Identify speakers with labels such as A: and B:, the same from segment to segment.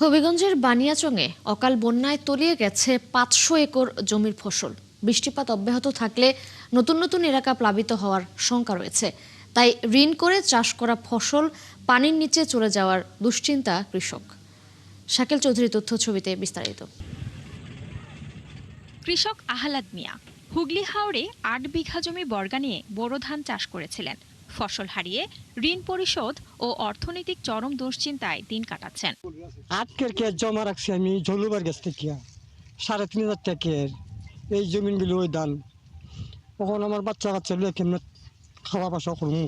A: হবিগঞ্জের বানিয়াচংয়ে অকাল বন্যায় তলিয়ে গেছে ৫০০ একর জমির ফসল। বৃষ্টিপাত অব্যাহত থাকলে নতুন নতুন এলাকা প্লাবিত হওয়ার শঙ্কা রয়েছে। তাই ঋণ করে চাষ করা ফসল পানির নিচে চলে যাওয়ার দুশ্চিন্তা কৃষক। শাকিল চৌধুরী তথ্য ছবিতে বিস্তারিত।
B: কৃষক আহলাদ মিয়া হুগলি হাওরে ৮ বিঘা জমি বর্গা নিয়ে বোরো ধান চাষ করেছিলেন। ফসল হারিয়ে ঋণ পরিশোধ ও অর্থনৈতিক চরম দুশ্চিন্তায় দিন কাটাচ্ছেন।
C: আজকের কে জমা রাখছি আমি জলুবার গাছ থেকে ৩,৫০০ টাকার এই জমিনগুলো ওই দান। তখন আমার বাচ্চা কেমন খাওয়া বাসা করবো।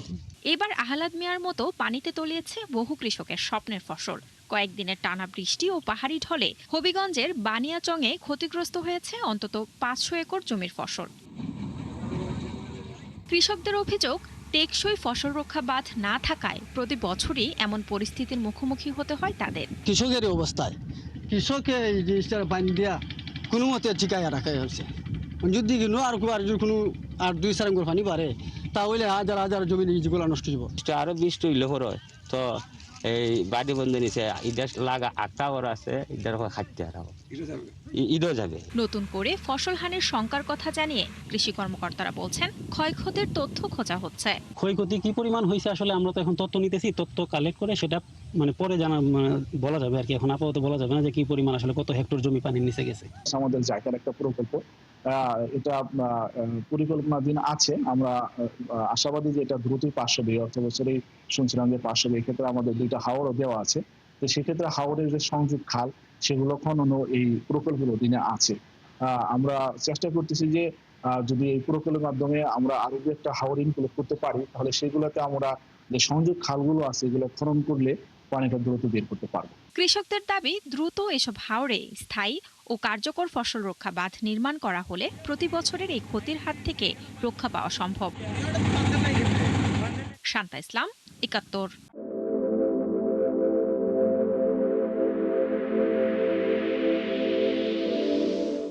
B: এবার আহলাদ মিয়ার মতো পানিতে তলিয়েছে বহু কৃষকের স্বপ্নের ফসল। কয়েকদিনের টানা বৃষ্টি ও পাহাড়ি ঢলে হবিগঞ্জের বানিয়াচংয়ে ক্ষতিগ্রস্ত হয়েছে অন্তত ৫০০ একর জমির ফসল। কৃষকদের অভিযোগ, টেকসই ফসল রক্ষা বাঁধ না থাকায় প্রতি বছরই এমন পরিস্থিতির মুখোমুখি হতে হয় তাদের।
C: কৃষকের অবস্থায় কৃষকে এই জিনিসটা বান্ধ দিয়া কোনো মতে ঠিকায় রাখা হয়েছে। যদি আর কোনো আর ২-৪ করে পানি পারে তাহলে হাজার হাজার জমি যেগুলো নষ্ট হইব।
D: আরো বৃষ্টি হইলে হয় তো এই বাড়ি বন্ধ নিচে ইদার লাগা আটটা ওর আছে ইদার খাটতে আর ঈদও যাবে।
B: নতুন করে ফসল হানির শঙ্কার কথা জানিয়ে কৃষি কর্মকর্তারা বলছেন ক্ষয়ক্ষতির তথ্য খোঁজা হচ্ছে।
E: ক্ষয়ক্ষতি কি পরিমাণ হয়েছে আসলে আমরা তো এখন তথ্য নিতেছি, তথ্য কালেক্ট করে সেটা পরে বলা যাবে আর কি। এখন আপাতত বলা যাবে না যে কি পরিমাণ আসলে কত হেক্টর জমি পানির নিচে গেছে।
F: আমাদের জায়গার একটা প্রকল্প, এটা পরিকল্পনাধীন আছে। আমরা আশাবাদী যে এটা দ্রুতই পাশ হবে। অর্থ বছরেই শুনছিলাম যে পাশ হবে। এক্ষেত্রে আমাদের 2টা হাওরও দেওয়া আছে। তো সেক্ষেত্রে হাওরের যে সংযোগ খাল সেগুলো খননও এই প্রকল্পের অধীনে আছে। আমরা চেষ্টা করতেছি যে যদি এই প্রকল্পের মাধ্যমে আমরা আরো একটা হাওর ইনক্লুড করতে পারি তাহলে সেগুলোতে আমরা যে সংযোগ খালগুলো আছে এগুলো খনন করলে পানিটা দ্রুত বের করতে পারবো।
B: কৃষকদের দাবি, দ্রুত এসব হাওরে স্থায়ী ও কার্যকর ফসল রক্ষা বাঁধ নির্মাণ করা হলে প্রতি বছরের এই ক্ষতির হাত থেকে রক্ষা পাওয়া সম্ভব। শান্তা ইসলাম, ৭১।